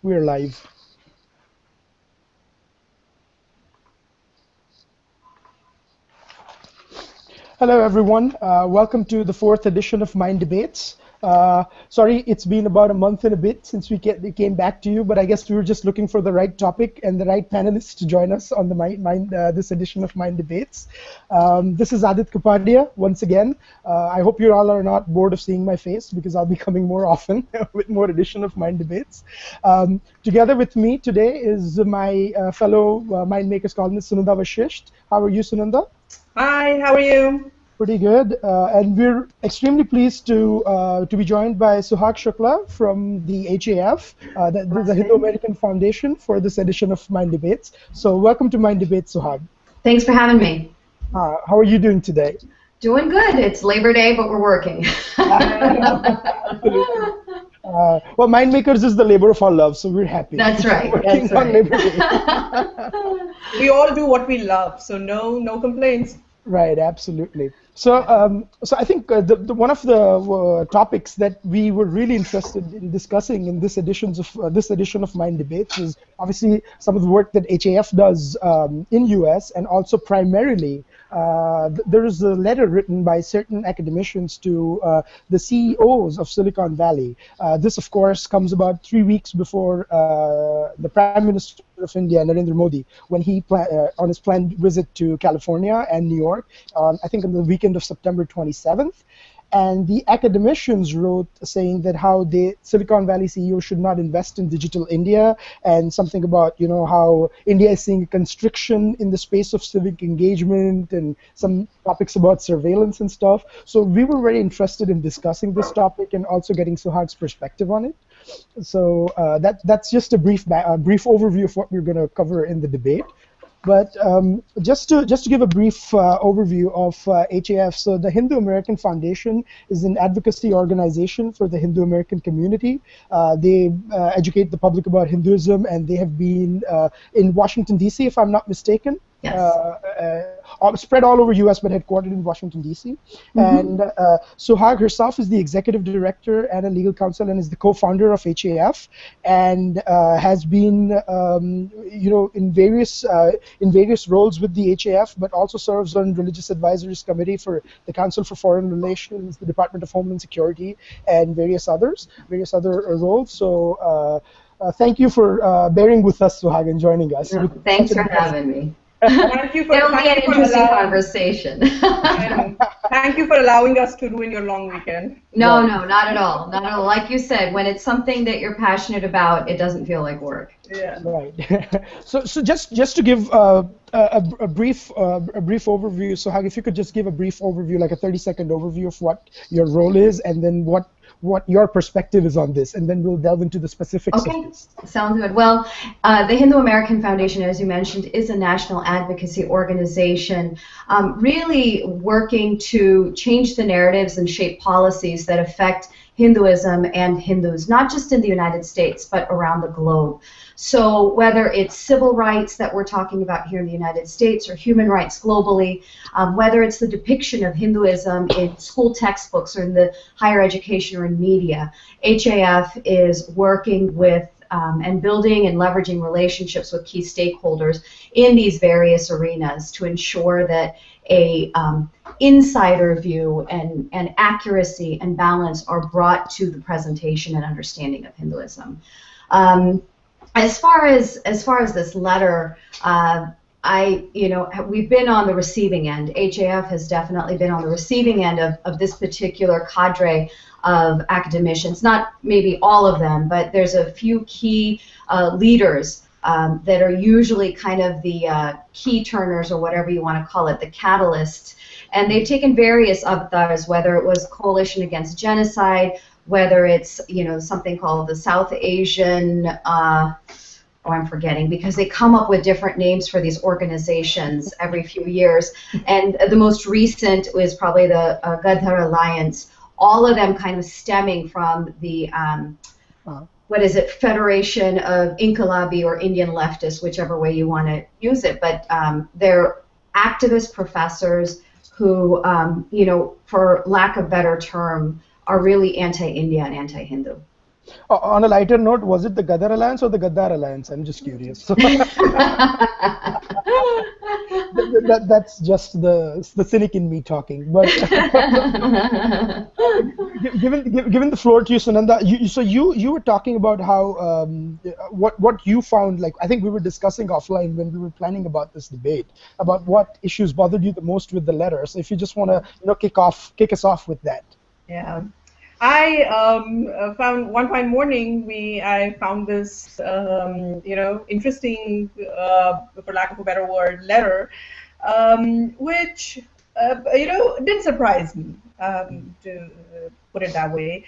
We're live. Hello, everyone. Welcome to the fourth edition of Mind Debates. Sorry, it's been about a month and a bit since we came back to you, but I guess we were just looking for the right topic and the right panelists to join us on the this edition of Mind Debates. This is Aadit Kapadia once again. I hope you all are not bored of seeing my face because I'll be coming more often with more edition of Mind Debates. Together with me today is my fellow Mind Makers columnist Sunanda Vashisht. How are you, Sunanda? Hi, how are you? Pretty good, and we're extremely pleased to be joined by Suhag Shukla from the HAF, the Hindu American Foundation, for this edition of Mind Debates. So welcome to Mind Debates, Suhag. Thanks for having me. How are you doing today? Doing good. It's Labor Day, but we're working. Well, Mind Makers is the labor of our love, so we're happy. That's right. Working That's on right. Labor Day. We all do what we love, so no complaints. Right, absolutely. So, so I think one of the topics that we were really interested in discussing in this edition of Mind Debates is obviously some of the work that HAF does in US, and also primarily there is a letter written by certain academicians to the CEOs of Silicon Valley. This, of course, comes about 3 weeks before the Prime Minister of India, Narendra Modi, when he on his planned visit to California and New York, I think on the weekend of September 27th. And the academicians wrote saying that how the Silicon Valley CEO should not invest in digital India, and something about how India is seeing a constriction in the space of civic engagement, and some topics about surveillance and stuff. So we were very interested in discussing this topic and also getting Suhag's perspective on it. So that's just a brief overview of what we're going to cover in the debate. But just to give a brief overview of HAF, so the Hindu American Foundation is an advocacy organization for the Hindu American community. They educate the public about Hinduism, and they have been in Washington, D.C., if I'm not mistaken. Yes. Spread all over U.S., but headquartered in Washington, D.C. Mm-hmm. And Suhag herself is the executive director and a legal counsel, and is the co-founder of HAF, and has been, in various roles with the HAF, but also serves on Religious Advisories Committee for the Council for Foreign Relations, the Department of Homeland Security, and various other roles. So thank you for bearing with us, Suhag, and joining us. No, thanks for having me. Thank you for, It'll be an interesting conversation. Thank you for allowing us to ruin your long weekend. No, not at all. Not at all. Like you said, when it's something that you're passionate about, it doesn't feel like work. Yeah. Right. So just to give a brief overview, Suhag, if you could just give a brief overview, like a 30-second overview of what your role is, and then what your perspective is on this, and then we'll delve into the specifics of this. Sounds good. Well, the Hindu American Foundation, as you mentioned, is a national advocacy organization really working to change the narratives and shape policies that affect Hinduism and Hindus, not just in the United States, but around the globe. So whether it's civil rights that we're talking about here in the United States, or human rights globally, whether it's the depiction of Hinduism in school textbooks or in the higher education or in media, HAF is working with and building and leveraging relationships with key stakeholders in these various arenas to ensure that a insider view and accuracy and balance are brought to the presentation and understanding of Hinduism. As far as this letter, we've been on the receiving end. HAF has definitely been on the receiving end of this particular cadre of academicians. Not maybe all of them, but there's a few key leaders that are usually kind of the key turners, or whatever you want to call it, the catalysts. And they've taken various avatars, whether it was Coalition Against Genocide, whether it's something called the South Asian, I'm forgetting, because they come up with different names for these organizations every few years. And the most recent is probably the Gadhar Alliance, all of them kind of stemming from the Federation of Inqilabi or Indian leftists, whichever way you want to use it. But they're activist professors who, for lack of better term, are really anti-India and anti-Hindu. On a lighter note, was it the Gadar Alliance or the Gaddar Alliance? I'm just curious. That's just the cynic in me talking. But given the floor to you, Sunanda, you were talking about how what you found, like I think we were discussing offline when we were planning about this debate about what issues bothered you the most with the letter. So if you just want to kick us off with that. Yeah. I found one fine morning I found this interesting, for lack of a better word, letter, which didn't surprise me, to put it that way.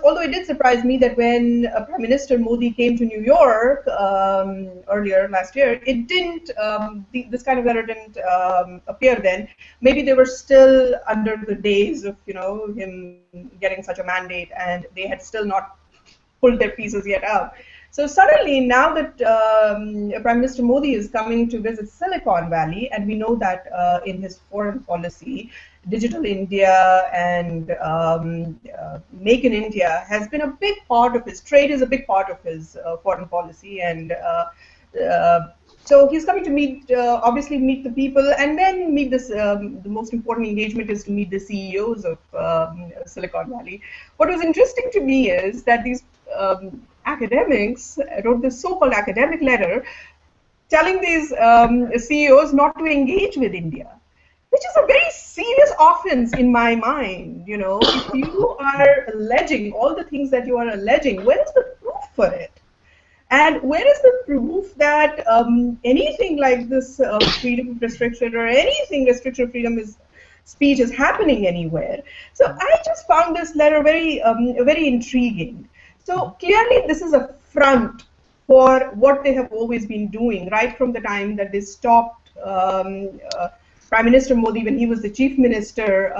Although it did surprise me that when Prime Minister Modi came to New York earlier last year, it didn't. This kind of letter didn't appear then. Maybe they were still under the days of him getting such a mandate, and they had still not pulled their pieces yet out. So suddenly, now that Prime Minister Modi is coming to visit Silicon Valley, and we know that in his foreign policy, Digital India and Make in India has been a big part of his trade, is a big part of his foreign policy, and so he's coming to obviously meet the people, and then meet this. The most important engagement is to meet the CEOs of Silicon Valley. What was interesting to me is that these academics wrote this so-called academic letter telling these CEOs not to engage with India, which is a very serious offense in my mind. If you are alleging all the things that you are alleging, where is the proof for it? And where is the proof that anything like this freedom of restriction or anything restriction of freedom speech is happening anywhere? So I just found this letter very intriguing. So clearly this is a front for what they have always been doing, right from the time that they stopped Prime Minister Modi when he was the chief minister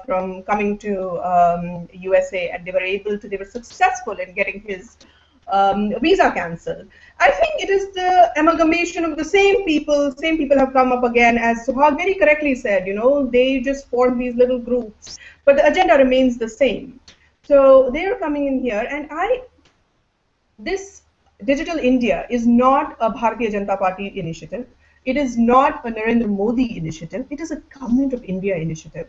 from coming to USA, and they were successful in getting his visa cancelled. I think it is the amalgamation of the same people. Same people have come up again, as Suhag very correctly said. They just form these little groups, but the agenda remains the same. So they are coming in here, and this Digital India is not a Bharatiya Janata Party initiative. It is not a Narendra Modi initiative. It is a Government of India initiative.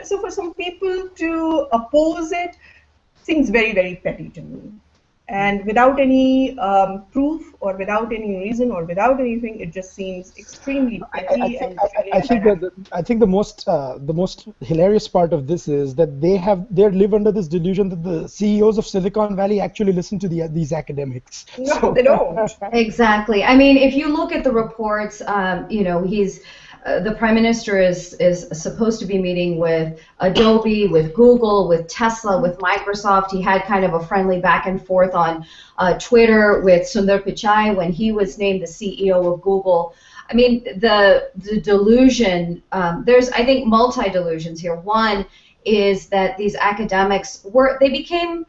So for some people to oppose it seems very, very petty to me. And without any proof, or without any reason, or without anything, it just seems extremely petty. I think the most hilarious part of this is that they live under this delusion that the CEOs of Silicon Valley actually listen to these academics. No, they don't. Exactly. I mean, if you look at the reports, he's. The Prime Minister is supposed to be meeting with Adobe, with Google, with Tesla, with Microsoft. He had kind of a friendly back and forth on Twitter with Sundar Pichai when he was named the CEO of Google. I mean, the delusion, there's, I think, multi-delusions here. One is that these academics became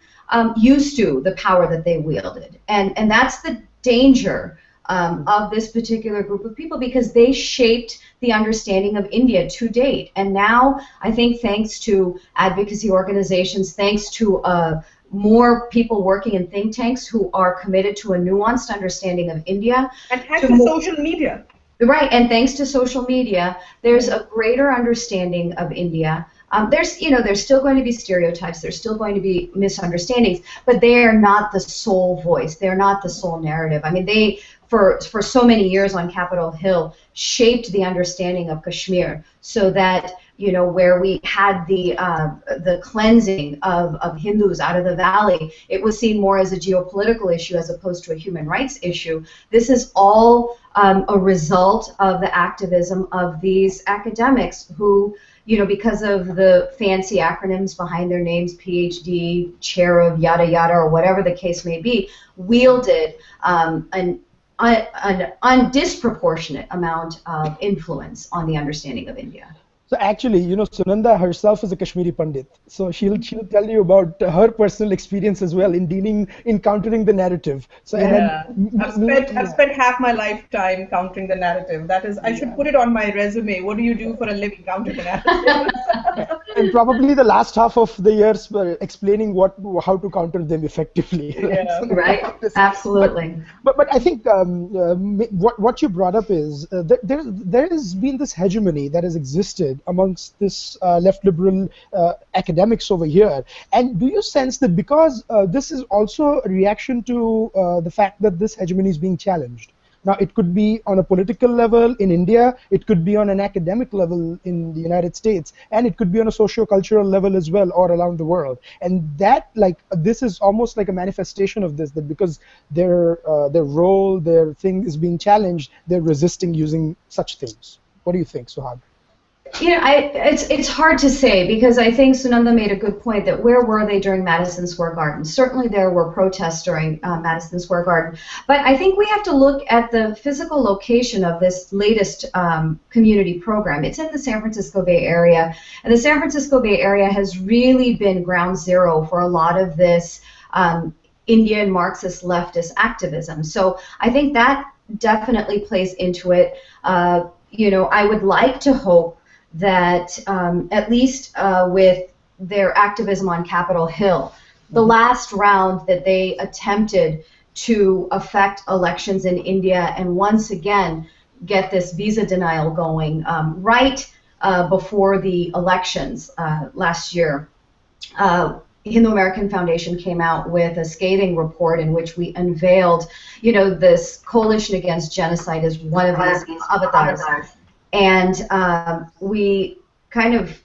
used to the power that they wielded. And that's the danger of this particular group of people, because they shaped the understanding of India to date. And now, I think thanks to advocacy organizations, thanks to more people working in think tanks who are committed to a nuanced understanding of India. And thanks to social media. Right, and thanks to social media, there's a greater understanding of India. There's still going to be stereotypes, there's still going to be misunderstandings, but they are not the sole voice, they're not the sole narrative. I mean, they, for so many years on Capitol Hill, shaped the understanding of Kashmir, so that, where we had the cleansing of Hindus out of the valley, it was seen more as a geopolitical issue as opposed to a human rights issue. This is all a result of the activism of these academics who, because of the fancy acronyms behind their names, PhD, chair of yada yada, or whatever the case may be, wielded an undisproportionate amount of influence on the understanding of India. So actually, Sunanda herself is a Kashmiri Pandit. So she'll tell you about her personal experience as well in encountering the narrative. So and then Yeah, I've spent half my lifetime countering the narrative. That is, I should put it on my resume. What do you do for a living? Counter the narrative. and probably the last half of the years explaining how to counter them effectively. Yeah. Right. Absolutely. But I think what you brought up is that there has been this hegemony that has existed amongst this left liberal academics over here. And do you sense that because this is also a reaction to the fact that this hegemony is being challenged? Now, it could be on a political level in India, it could be on an academic level in the United States, and it could be on a socio-cultural level as well, or around the world. And that, this is almost like a manifestation of this, that because their role, their thing is being challenged, they're resisting using such things. What do you think, Suhag? It's hard to say, because I think Sunanda made a good point that where were they during Madison Square Garden? Certainly there were protests during Madison Square Garden, but I think we have to look at the physical location of this latest community program. It's in the San Francisco Bay Area, and the San Francisco Bay Area has really been ground zero for a lot of this Indian Marxist leftist activism. So I think that definitely plays into it. I would like to hope that at least with their activism on Capitol Hill, the last round that they attempted to affect elections in India and once again get this visa denial going right before the elections last year. Hindu American Foundation came out with a scathing report in which we unveiled, this coalition against genocide as one of these avatars. And we kind of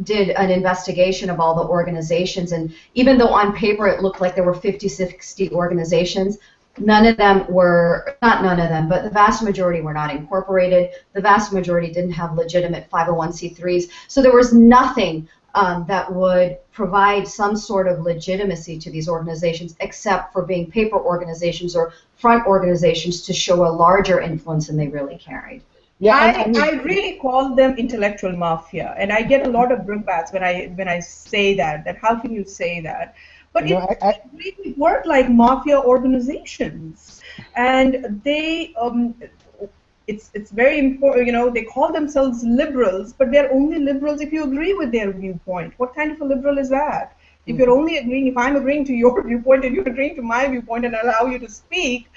did an investigation of all the organizations, and even though on paper it looked like there were 50, 60 organizations, not none of them, but the vast majority were not incorporated. The vast majority didn't have legitimate 501c3s. So there was nothing that would provide some sort of legitimacy to these organizations except for being paper organizations or front organizations to show a larger influence than they really carried. Yeah, I really call them intellectual mafia, and I get a lot of brickbats when I say that. That how can you say that? But it really work like mafia organizations, and they it's very important. They call themselves liberals, but they're only liberals if you agree with their viewpoint. What kind of a liberal is that? If you're only agreeing, if I'm agreeing to your viewpoint and you're agreeing to my viewpoint and allow you to speak,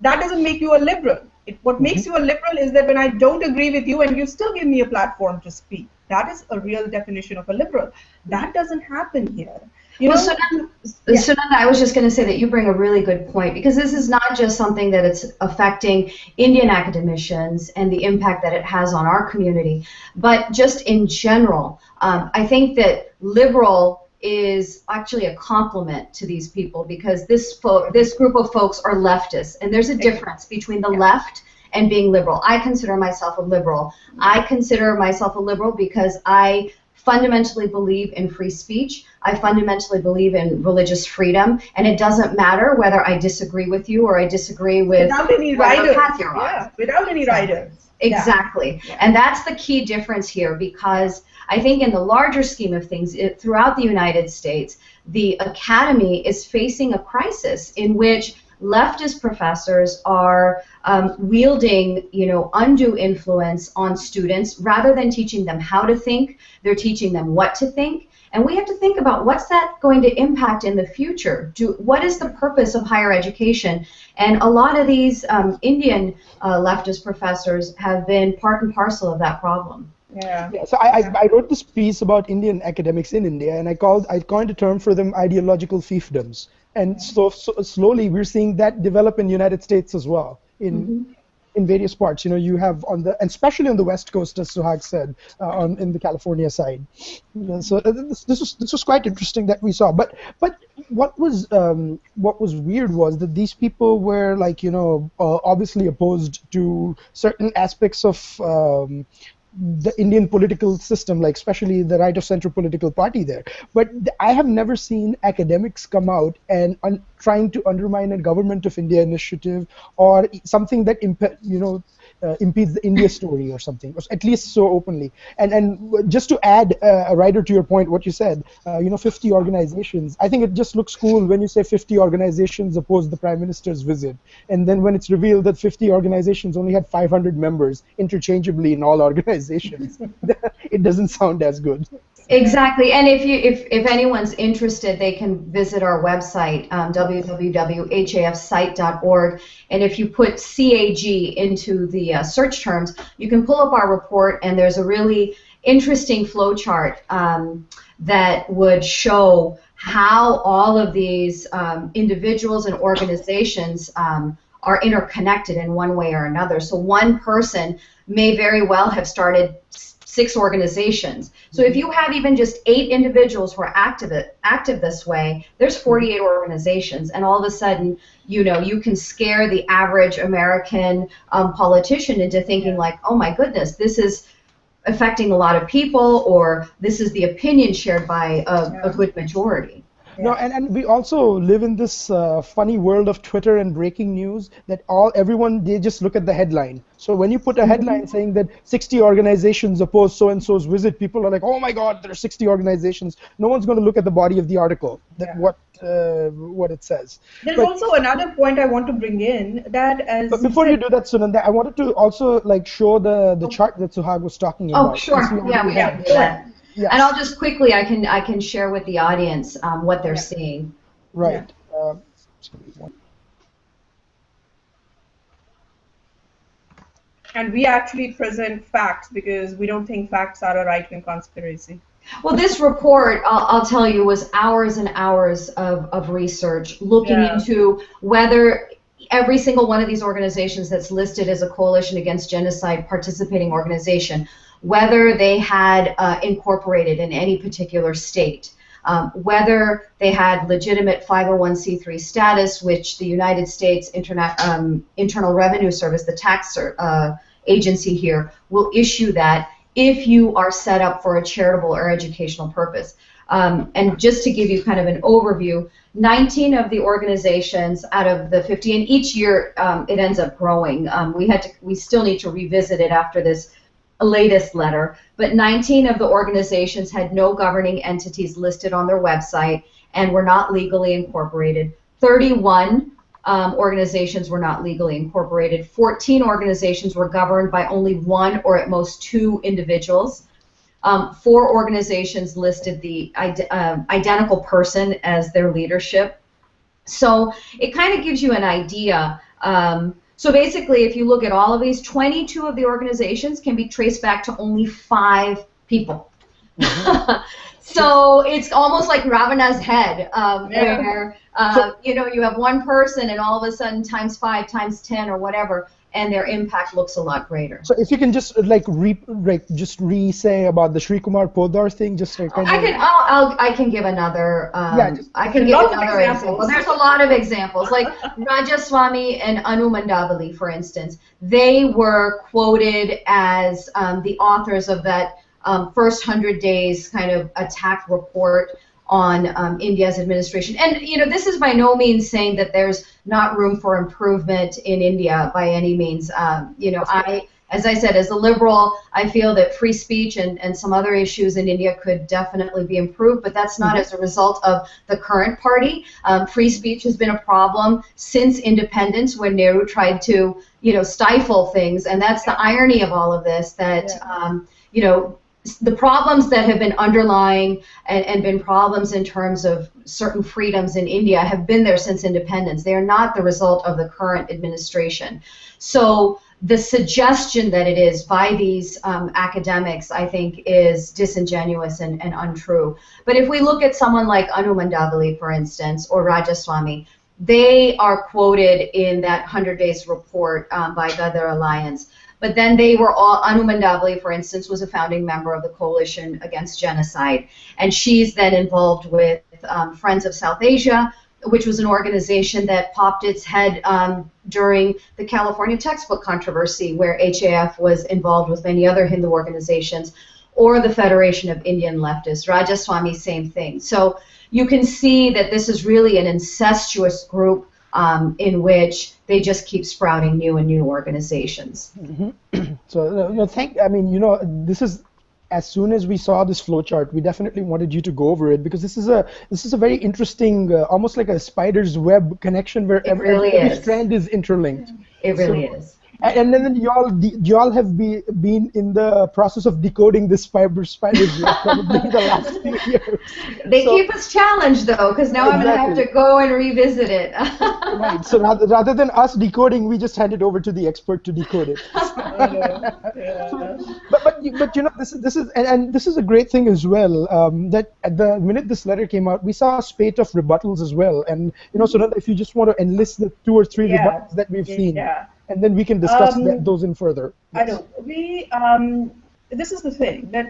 that doesn't make you a liberal. What makes you a liberal is that when I don't agree with you and you still give me a platform to speak. That is a real definition of a liberal. That doesn't happen here. Sunanda, I was just going to say that you bring a really good point, because this is not just something that it's affecting Indian academicians and the impact that it has on our community, but just in general. I think that liberal is actually a compliment to these people, because this group of folks are leftists, and there's a difference between the left and being liberal. I consider myself a liberal. I consider myself a liberal because I fundamentally believe in free speech. I fundamentally believe in religious freedom, and it doesn't matter whether I disagree with you or I disagree with without any riders. Yeah, without any riders. Exactly. Yeah. And that's the key difference here, because I think in the larger scheme of things, throughout the United States, the academy is facing a crisis in which leftist professors are wielding, undue influence on students. Rather than teaching them how to think, they're teaching them what to think. And we have to think about what's that going to impact in the future. What is the purpose of higher education? And a lot of these Indian leftist professors have been part and parcel of that problem. Yeah. So I wrote this piece about Indian academics in India, and I coined a term for them: ideological fiefdoms. And so slowly we're seeing that develop in the United States as well, in various parts. You have and especially on the West Coast, as Suhag said, in the California side. So this was quite interesting that we saw. But what was weird was that these people were obviously opposed to certain aspects of the Indian political system, like especially the right of center political party there. But I have never seen academics come out and trying to undermine a Government of India initiative or something that impedes the India story or something, or at least so openly. And just to add, Ryder, to your point, what you said, 50 organizations. I think it just looks cool when you say 50 organizations oppose the Prime Minister's visit, and then when it's revealed that 50 organizations only had 500 members interchangeably in all organizations, it doesn't sound as good. Exactly, and if anyone's interested, they can visit our website, www.hafsite.org, and if you put CAG into the search terms, you can pull up our report, and there's a really interesting flow chart that would show how all of these individuals and organizations are interconnected in one way or another. So one person may very well have started 6 organizations. So if you have even just 8 individuals who are active this way, there's 48 organizations, and all of a sudden, you can scare the average American politician into thinking like, oh my goodness, this is affecting a lot of people, or this is the opinion shared by a good majority. No, and we also live in this funny world of Twitter and breaking news that everyone, they just look at the headline. So when you put a headline saying that 60 organizations oppose so-and-so's visit, people are like, oh my God, there are 60 organizations. No one's going to look at the body of the article, what it says. There's also another point I want to bring in, that as... But before you do that, Sunanda, I wanted to also show the chart that Suhag was talking about. Oh, sure. Yeah, we can do that. Yes. And I'll just quickly, I can share with the audience what they're seeing. Right. And we actually present facts because we don't think facts are a right-wing conspiracy. Well, this report, I'll tell you, was hours and hours of research looking into whether every single one of these organizations that's listed as a coalition against genocide participating organization, whether they had incorporated in any particular state, whether they had legitimate 501c3 status, which the United States Internal Revenue Service, the tax agency here, will issue that if you are set up for a charitable or educational purpose. And just to give you kind of an overview, 19 of the organizations out of the 50, and each year it ends up growing. We still need to revisit it after this latest letter, but 19 of the organizations had no governing entities listed on their website and were not legally incorporated. 31 organizations were not legally incorporated. 14 organizations were governed by only 1 or at most 2 individuals. 4 organizations listed the identical person as their leadership. So it kind of gives you an idea. So basically, if you look at all of these, 22 of the organizations can be traced back to only 5 people. So it's almost like Ravana's head, where you have one person, and all of a sudden times 5 times 10 or whatever, and their impact looks a lot greater. So if you can just just re-say about the Sri Kumar Podar thing, just so I can give another. I can give another example. There's a lot of examples, like Rajaswamy and Anu Mandavali, for instance. They were quoted as the authors of that first 100 days kind of attack report on India's administration. And this is by no means saying that there's not room for improvement in India by any means. As I said, as a liberal, I feel that free speech and some other issues in India could definitely be improved, but that's not as a result of the current party. Free speech has been a problem since independence, when Nehru tried to, stifle things, and that's the irony of all of this, that, the problems that have been underlying and been problems in terms of certain freedoms in India have been there since independence. They are not the result of the current administration. So the suggestion that it is by these academics, I think, is disingenuous and untrue. But if we look at someone like Anu Mandavali, for instance, or Rajaswamy, they are quoted in that 100 Days report by Gadar Alliance. But then they were all, Anu Mandavali, for instance, was a founding member of the Coalition Against Genocide. And she's then involved with Friends of South Asia, which was an organization that popped its head during the California textbook controversy, where HAF was involved with many other Hindu organizations, or the Federation of Indian Leftists. Rajaswamy, same thing. So you can see that this is really an incestuous group in which they just keep sprouting new and new organizations. Mm-hmm. So, this is, as soon as we saw this flowchart, we definitely wanted you to go over it, because this is a very interesting, almost like a spider's web connection where every strand is interlinked. It really is. And then y'all have been in the process of decoding this spider's web probably the last few years. They keep us challenged, though, because now I'm going to have to go and revisit it. Right. So rather than us decoding, we just hand it over to the expert to decode it. But this is a great thing as well. That at the minute this letter came out, we saw a spate of rebuttals as well. And Sunanda, if you just want to enlist the 2 or 3 rebuttals that we've seen. Yeah. And then we can discuss those in further. Yes. I know. This is the thing that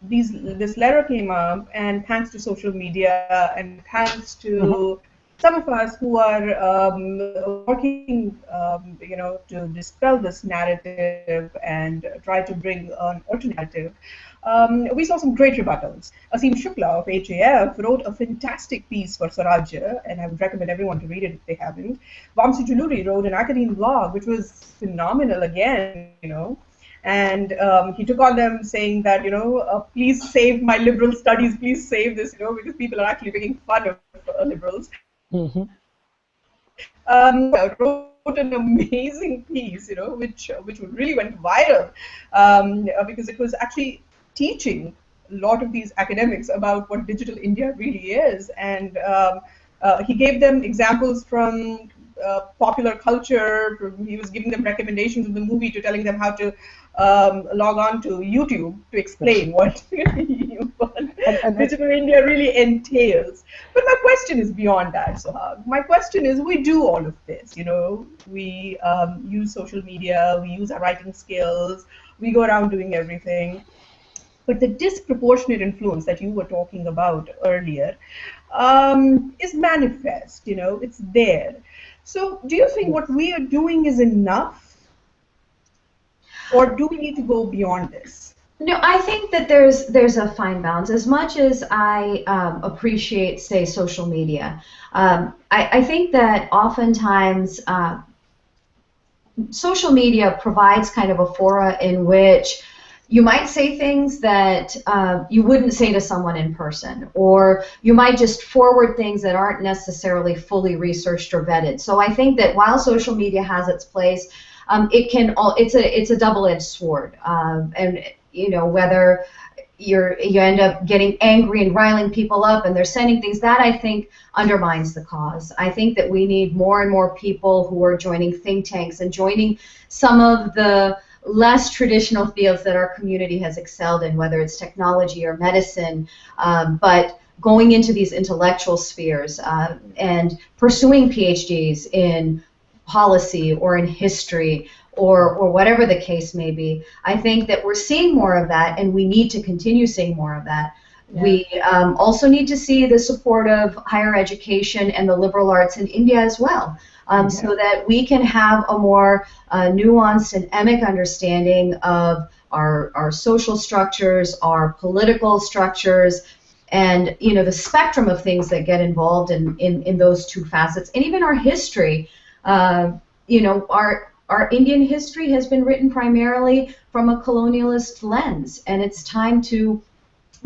this letter came up, and thanks to social media, and thanks to some of us who are working, to dispel this narrative and try to bring an alternative. We saw some great rebuttals. Suhag Shukla of HAF wrote a fantastic piece for Swarajya, and I would recommend everyone to read it if they haven't. Vamsi Juluri wrote an academic blog, which was phenomenal again, and he took on them saying that, please save my liberal studies, please save this, because people are actually making fun of liberals. Mm-hmm. Wrote an amazing piece, which really went viral, because it was actually teaching a lot of these academics about what digital India really is, and he gave them examples from popular culture. He was giving them recommendations of the movie to telling them how to log on to YouTube to explain what digital India really entails. But my question is beyond that, Suhag. My question is, we do all of this, we use social media, we use our writing skills, we go around doing everything. But the disproportionate influence that you were talking about earlier is manifest, it's there. So do you think what we are doing is enough? Or do we need to go beyond this? No, I think that there's a fine balance. As much as I appreciate, say, social media, I think that oftentimes social media provides kind of a fora in which you might say things that you wouldn't say to someone in person, or you might just forward things that aren't necessarily fully researched or vetted. So I think that while social media has its place, it's a double-edged sword, and whether you end up getting angry and riling people up, and they're sending things that I think undermines the cause. I think that we need more and more people who are joining think tanks and joining some of the less traditional fields that our community has excelled in, whether it's technology or medicine, but going into these intellectual spheres and pursuing PhDs in policy or in history or whatever the case may be. I think that we're seeing more of that, and we need to continue seeing more of that. Yeah. We also need to see the support of higher education and the liberal arts in India as well, so that we can have a more nuanced and emic understanding of our social structures, our political structures, and the spectrum of things that get involved in those two facets, and even our history. Our Indian history has been written primarily from a colonialist lens, and it's time to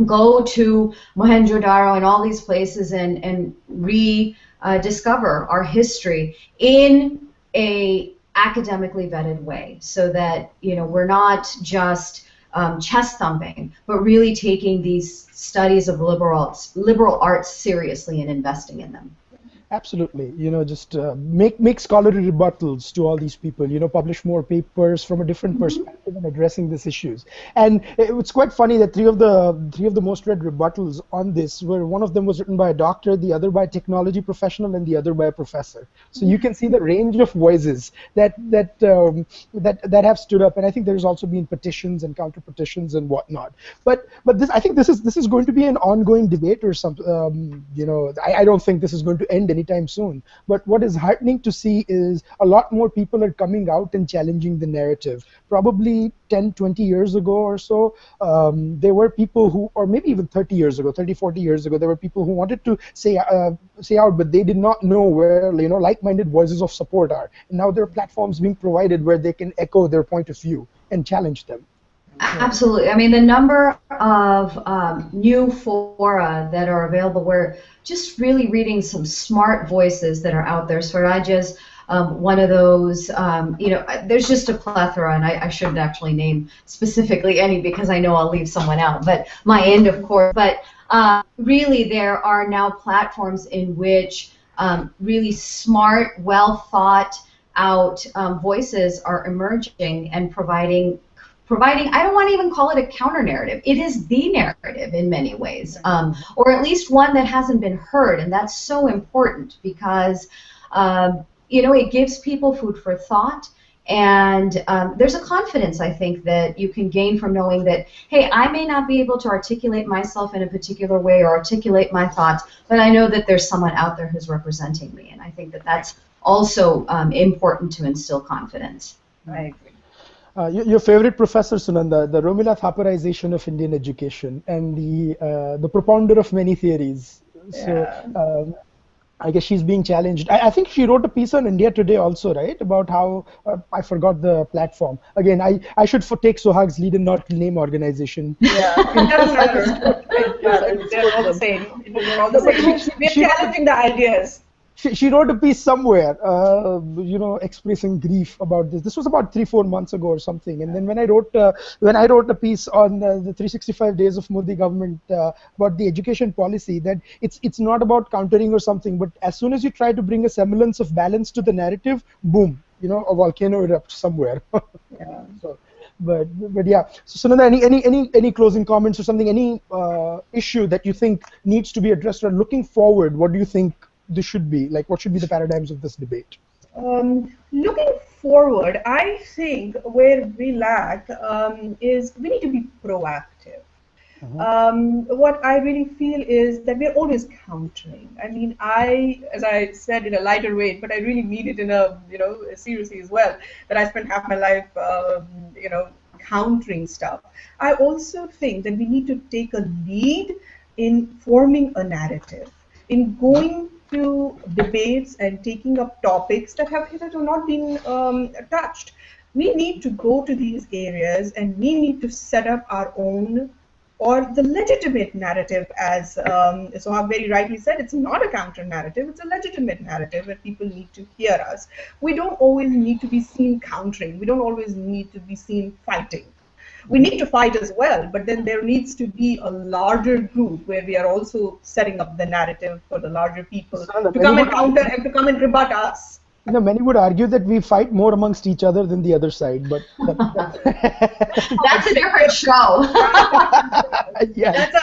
go to Mohenjo-Daro and all these places and rediscover our history in a academically vetted way, so that we're not just chest thumping, but really taking these studies of liberal arts seriously and investing in them. Absolutely, just make scholarly rebuttals to all these people, publish more papers from a different perspective and addressing these issues. And it's quite funny that three of the most read rebuttals on this were, one of them was written by a doctor, the other by a technology professional, and the other by a professor. So you can see the range of voices that have stood up, and I think there's also been petitions and counter petitions and whatnot. But I think this is going to be an ongoing debate or something. I don't think this is going to end anytime anytime soon. But what is heartening to see is a lot more people are coming out and challenging the narrative. Probably 10, 20 years ago or so, there were people who, or maybe even 30 years ago, 30, 40 years ago, there were people who wanted to say out, but they did not know where, like-minded voices of support are. And now there are platforms being provided where they can echo their point of view and challenge them. Absolutely. I mean, the number of new fora that are available, we're just really reading some smart voices that are out there. Swaraj's one of those, there's just a plethora, and I shouldn't actually name specifically any because I know I'll leave someone out, but my end, of course. But really, there are now platforms in which really smart, well thought out voices are emerging and providing, I don't want to even call it a counter-narrative. It is the narrative in many ways, or at least one that hasn't been heard, and that's so important because, it gives people food for thought, and there's a confidence, I think, that you can gain from knowing that, hey, I may not be able to articulate myself in a particular way or articulate my thoughts, but I know that there's someone out there who's representing me, and I think that that's also important to instill confidence. I agree. Your favorite professor, Sunanda, the Romila Thaparization of Indian education and the propounder of many theories. So I guess she's being challenged. I think she wrote a piece on India Today also, right? About how, I forgot the platform. Again, I should take Suhag's lead and not name organization. Yeah, it doesn't matter. They're all the same. They're all the same. We're challenging the ideas. She wrote a piece somewhere, expressing grief about this. This was about 3-4 months ago or something. And then when I wrote a piece on the 365 days of Modi government about the education policy, that it's not about countering or something, but as soon as you try to bring a semblance of balance to the narrative, boom, a volcano erupts somewhere. Yeah. So, but yeah. So Sunanda, any closing comments or something? Any issue that you think needs to be addressed, or looking forward, what do you think this should be? Like, what should be the paradigms of this debate? Looking forward, I think where we lack is we need to be proactive. What I really feel is that we're always countering. I mean, as I said in a lighter way, but I really mean it in a seriously as well, that I spent half my life countering stuff. I also think that we need to take a lead in forming a narrative, in going to debates and taking up topics that have hitherto not been touched. We need to go to these areas and we need to set up our own, or the legitimate narrative, as Suhag very rightly said. It's not a counter narrative, it's a legitimate narrative where people need to hear us. We don't always need to be seen countering, we don't always need to be seen fighting. We need to fight as well, but then there needs to be a larger group where we are also setting up the narrative for the larger people to come and counter and to come and rebut us. Many would argue that we fight more amongst each other than the other side, but that's a different show. Yes.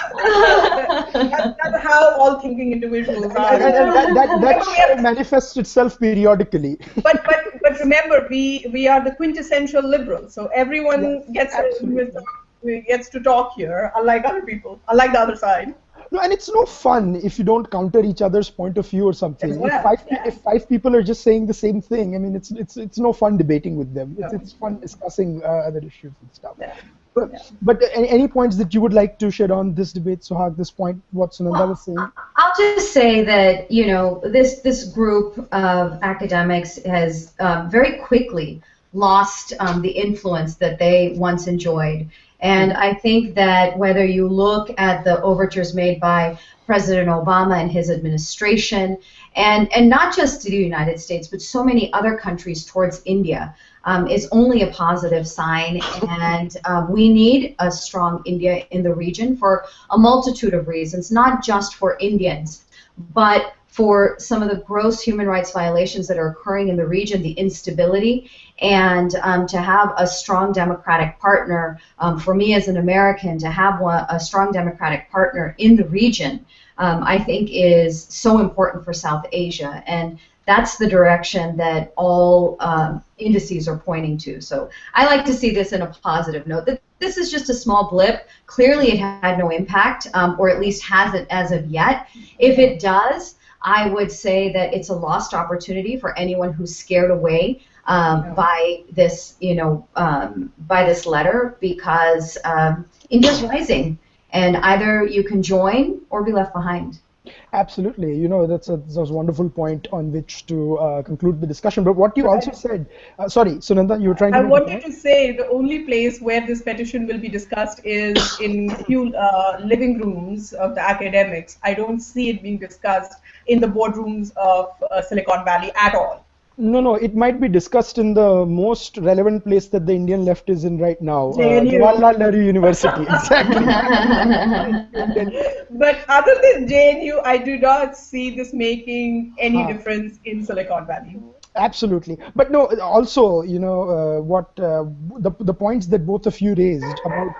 That's how all thinking individuals are. That manifests itself periodically. But remember, we are the quintessential liberals, so everyone gets to talk here, unlike other people, unlike the other side. No, and it's no fun if you don't counter each other's point of view or something. Well, if five people are just saying the same thing, I mean, it's no fun debating with them. It's fun discussing other issues and stuff. Yeah. But any points that you would like to shed on this debate, Suhag, this point, what Sunanda was saying? I'll just say that, this group of academics has very quickly lost the influence that they once enjoyed. And I think that whether you look at the overtures made by President Obama and his administration, and not just to the United States, but so many other countries towards India, is only a positive sign. And we need a strong India in the region for a multitude of reasons, not just for Indians, but for some of the gross human rights violations that are occurring in the region, the instability, and to have a strong democratic partner, for me as an American, to have a strong democratic partner in the region, I think is so important for South Asia. And that's the direction that all indices are pointing to. So I like to see this in a positive note. That this is just a small blip. Clearly it had no impact, or at least hasn't as of yet. If it does, I would say that it's a lost opportunity for anyone who's scared away by this, by this letter, because India's rising, and either you can join or be left behind. Absolutely. That's a wonderful point on which to conclude the discussion. But what you also said, sorry, Sunanda, you were trying to I make a wanted point? to say the only place where this petition will be discussed is in few living rooms of the academics. I don't see it being discussed in the boardrooms of Silicon Valley at all. No, it might be discussed in the most relevant place that the Indian left is in right now, JNU. Jawaharlal Nehru University. Exactly. But other than JNU, I do not see this making any difference in Silicon Valley. Absolutely, but no. Also, what the points that both of you raised about,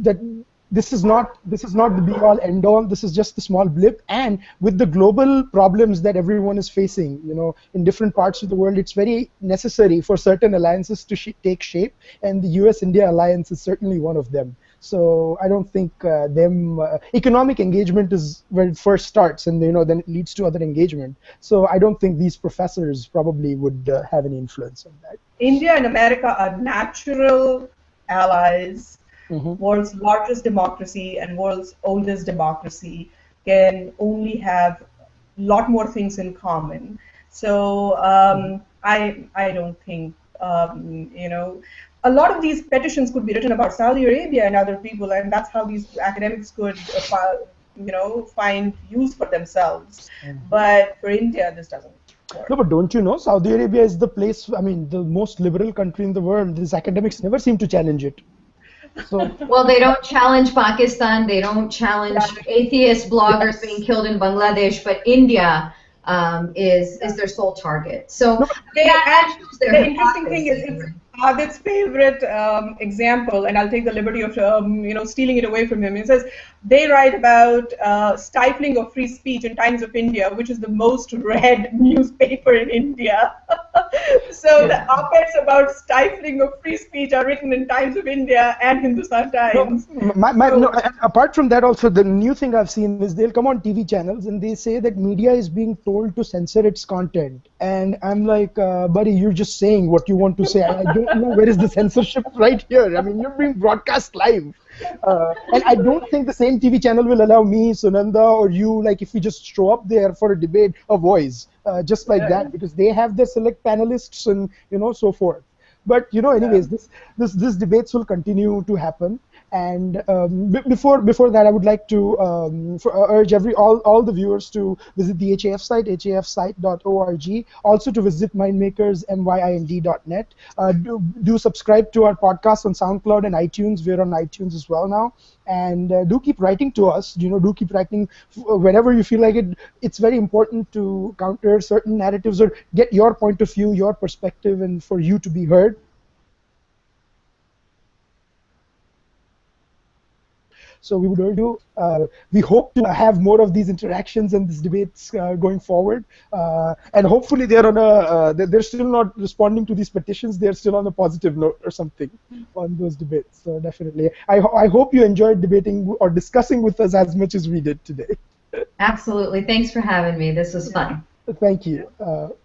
that this is not the be all end all. This is just the small blip, and with the global problems that everyone is facing, in different parts of the world, it's very necessary for certain alliances to take shape, and the U.S.-India alliance is certainly one of them. So I don't think economic engagement is where it first starts, and then it leads to other engagement. So I don't think these professors probably would have any influence on that. India and America are natural allies. World's largest democracy and world's oldest democracy can only have a lot more things in common. So I don't think a lot of these petitions could be written about Saudi Arabia and other people, and that's how these academics could find use for themselves. But for India, this doesn't work. No, but don't you know, Saudi Arabia is the place, the most liberal country in the world. These academics never seem to challenge it. So, well, they don't challenge Pakistan, they don't challenge atheist bloggers being killed in Bangladesh, but India is their sole target. So the interesting thing is, it's Aadit's favorite example, and I'll take the liberty of stealing it away from him. It says they write about stifling of free speech in Times of India, which is the most read newspaper in India. So the op-eds about stifling of free speech are written in Times of India and Hindustan Times. Apart from that, also the new thing I've seen is they'll come on TV channels and they say that media is being told to censor its content, and I'm like, buddy, you're just saying what you want to say. I don't know where is the censorship right here. You're being broadcast live. And I don't think the same TV channel will allow me, Sunanda, or you, like if we just show up there for a debate, a voice, just like that, because they have their select panelists and so forth. But anyways, this debates will continue to happen. And before that, I would like to urge all the viewers to visit the HAF site, hafsite.org. Also to visit Mindmakers, MYIND.net. Do subscribe to our podcast on SoundCloud and iTunes. We're on iTunes as well now. And do keep writing to us. Do keep writing whenever you feel like it. It's very important to counter certain narratives or get your point of view, your perspective, and for you to be heard. So we would urge you. We hope to have more of these interactions and these debates going forward. And hopefully they're on they're still not responding to these petitions. They're still on a positive note or something on those debates. So definitely, I hope you enjoyed debating or discussing with us as much as we did today. Absolutely. Thanks for having me. This was fun. Thank you.